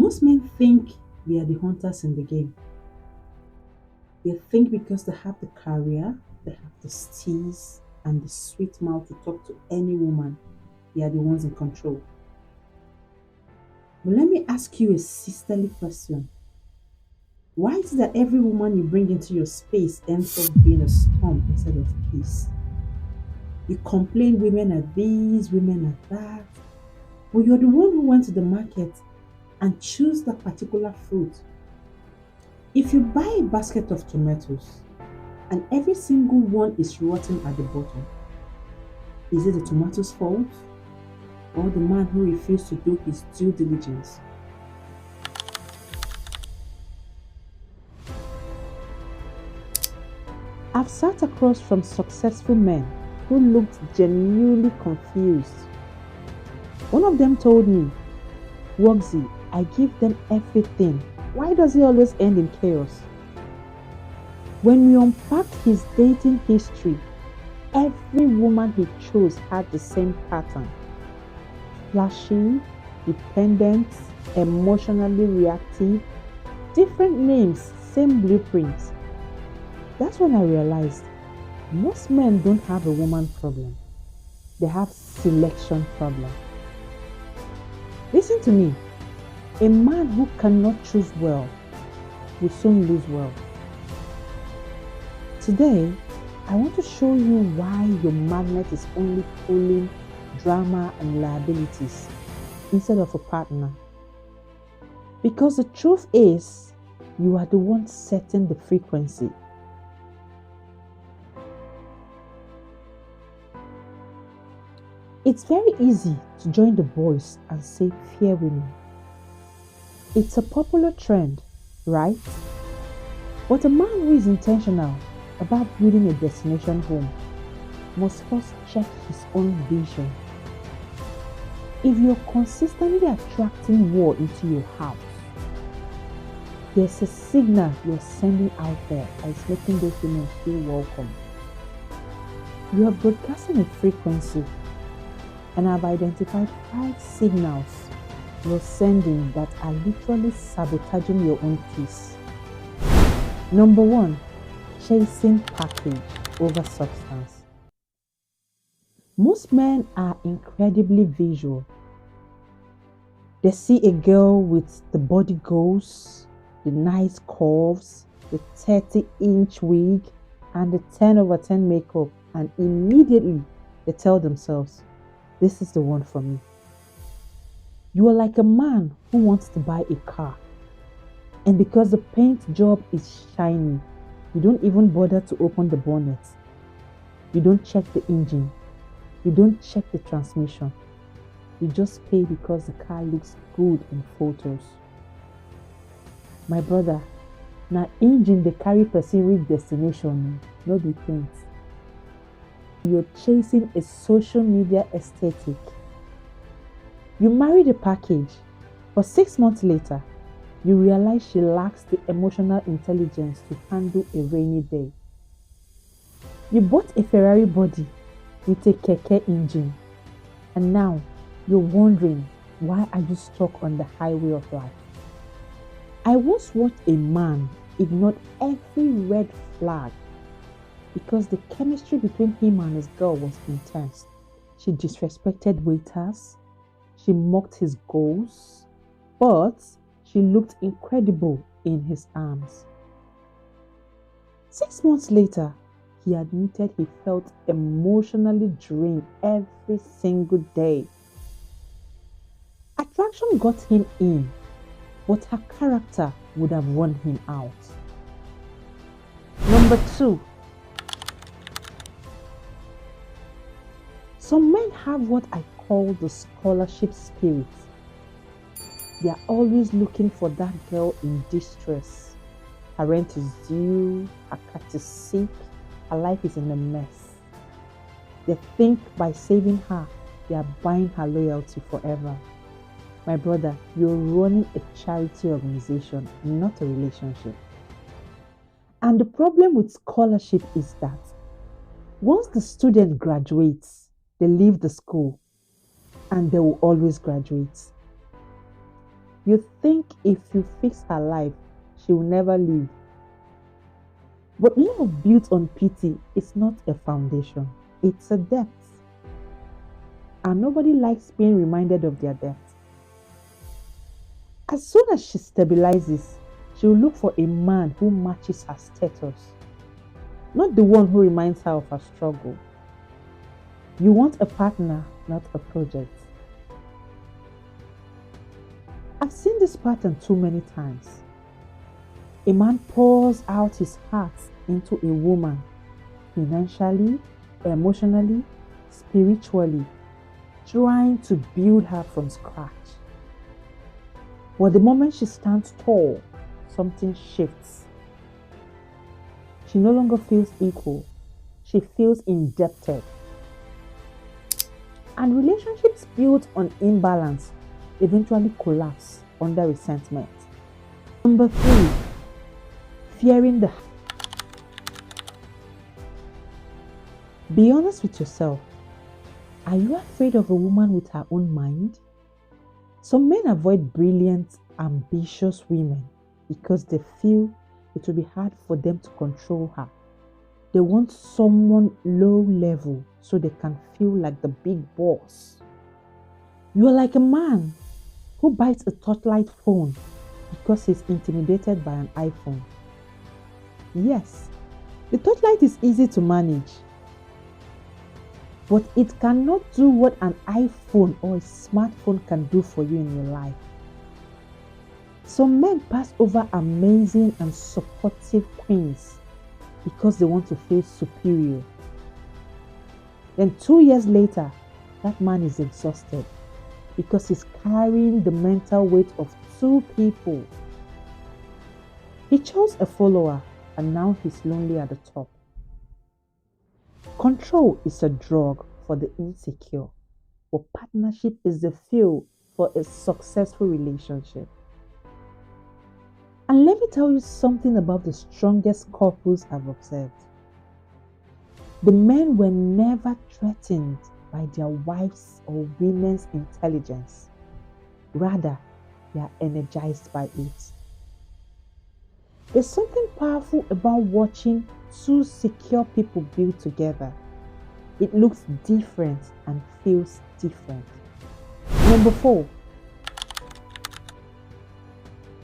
Most men think they are the hunters in the game. They think because they have the career, they have the steez and the sweet mouth to talk to any woman, they are the ones in control. But let me ask you a sisterly question. Why is it that every woman you bring into your space ends up being a storm instead of peace? You complain women are these, women are that, but you're the one who went to the market and choose that particular fruit. If you buy a basket of tomatoes and every single one is rotten at the bottom, is it the tomato's fault or the man who refused to do his due diligence? I've sat across from successful men who looked genuinely confused. One of them told me, Wugsy, I give them everything. Why does it always end in chaos? When we unpacked his dating history, every woman he chose had the same pattern: flashy, dependent, emotionally reactive, different names, same blueprints. That's when I realized most men don't have a woman problem, they have selection problem. Listen to me, a man who cannot choose well will soon lose well. Today, I want to show you why your magnet is only pulling drama and liabilities instead of a partner. Because the truth is, you are the one setting the frequency. It's very easy to join the boys and say fear women. It's a popular trend, right? But a man who is intentional about building a destination home must first check his own vision. If you're consistently attracting war into your house, there's a signal you're sending out there that is making those women feel welcome. You are broadcasting a frequency, and I've identified 5 signals you're sending that are literally sabotaging your own peace. Number 1, chasing package over substance. Most men are incredibly visual. They see a girl with the body goals, the nice curves, the 30-inch wig, and the 10 over 10 makeup, and immediately they tell themselves, this is the one for me. You are like a man who wants to buy a car, and because the paint job is shiny, you don't even bother to open the bonnet. You don't check the engine. You don't check the transmission. You just pay because the car looks good in photos. My brother, na engine dey carry person reach destination, no be paint. You're chasing a social media aesthetic. You marry the package, but 6 months later, you realize she lacks the emotional intelligence to handle a rainy day. You bought a Ferrari body with a keke engine, and now you're wondering, why are you stuck on the highway of life? I once watched a man ignore every red flag because the chemistry between him and his girl was intense. She disrespected waiters, she mocked his goals, but she looked incredible in his arms. 6 months later, he admitted he felt emotionally drained every single day. Attraction got him in, but her character would have won him out. Number 2, some men have what I call the scholarship spirit. They are always looking for that girl in distress. Her rent is due, her cat is sick, her life is in a mess. They think by saving her, they are buying her loyalty forever. My brother, you're running a charity organization, not a relationship. And the problem with scholarship is that once the student graduates, they leave the school and they will always graduate. You think if you fix her life, she will never leave. But love built on pity is not a foundation, it's a depth. And nobody likes being reminded of their depth. As soon as she stabilizes, she will look for a man who matches her status, not the one who reminds her of her struggle. You want a partner, not a project. I've seen this pattern too many times. A man pours out his heart into a woman financially, emotionally, spiritually, trying to build her from scratch. But the moment she stands tall, something shifts. She no longer feels equal, she feels indebted. And relationships built on imbalance eventually collapse under resentment. Number three, fearing the. Be honest with yourself. Are you afraid of a woman with her own mind? Some men avoid brilliant, ambitious women because they feel it will be hard for them to control her. They want someone low level so they can feel like the big boss. You are like a man who buys a touchlight phone because he's intimidated by an iPhone. Yes, the touchlight is easy to manage, but it cannot do what an iPhone or a smartphone can do for you in your life. Some men pass over amazing and supportive queens because they want to feel superior. Then 2 years later, that man is exhausted because he's carrying the mental weight of two people. He chose a follower and now he's lonely at the top. Control is a drug for the insecure, but partnership is the fuel for a successful relationship. And let me tell you something about the strongest couples I've observed. The men were never threatened by their wives' or women's intelligence. Rather, they are energized by it. There's something powerful about watching two secure people build together. It looks different and feels different. Number four,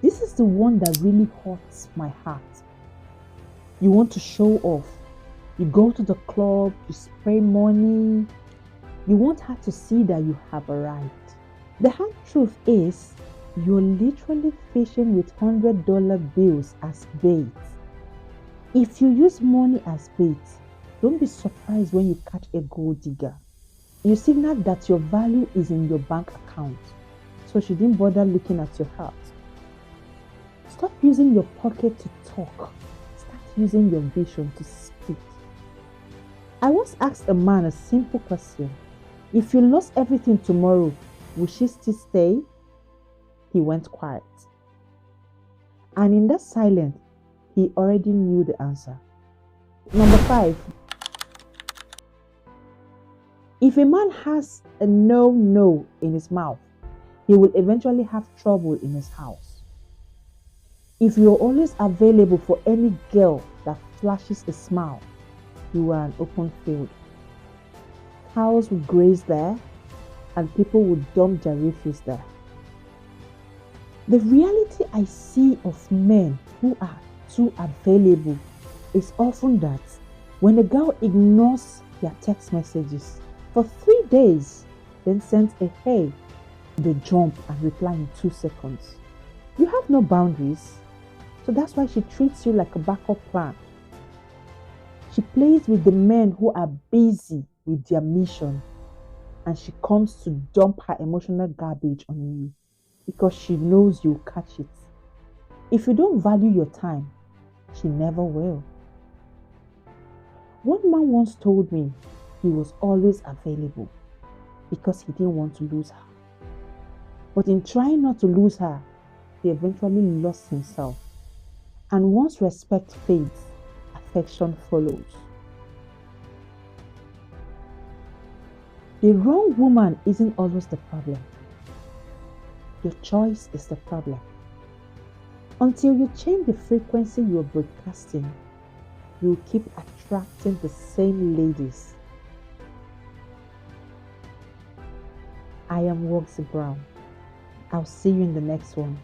this is the one that really hurts my heart. You want to show off. You go to the club, you spray money. You want her to see that you have arrived. The hard truth is, you're literally fishing with $100 bills as bait. If you use money as bait, don't be surprised when you catch a gold digger. You signal that your value is in your bank account, so she didn't bother looking at your heart. Stop using your pocket to talk. Start using your vision to speak. I once asked a man a simple question. If you lost everything tomorrow, would she still stay? He went quiet. And in that silence, he already knew the answer. Number five, if a man has a no in his mouth, he will eventually have trouble in his house. If you're always available for any girl that flashes a smile, you are an open field. Cows will graze there and people will dump their refuse there. The reality I see of men who are too available is often that when a girl ignores their text messages for 3 days, then sends a hey, they jump and reply in 2 seconds. You have no boundaries, so that's why she treats you like a backup plan. She plays with the men who are busy with their mission, and she comes to dump her emotional garbage on you because she knows you'll catch it. If you don't value your time, she never will. One man once told me he was always available because he didn't want to lose her. But in trying not to lose her, he eventually lost himself. And once respect fades, affection follows. The wrong woman isn't always the problem. Your choice is the problem. Until you change the frequency you're broadcasting, you'll keep attracting the same ladies. I am Wogsy Brown. I'll see you in the next one.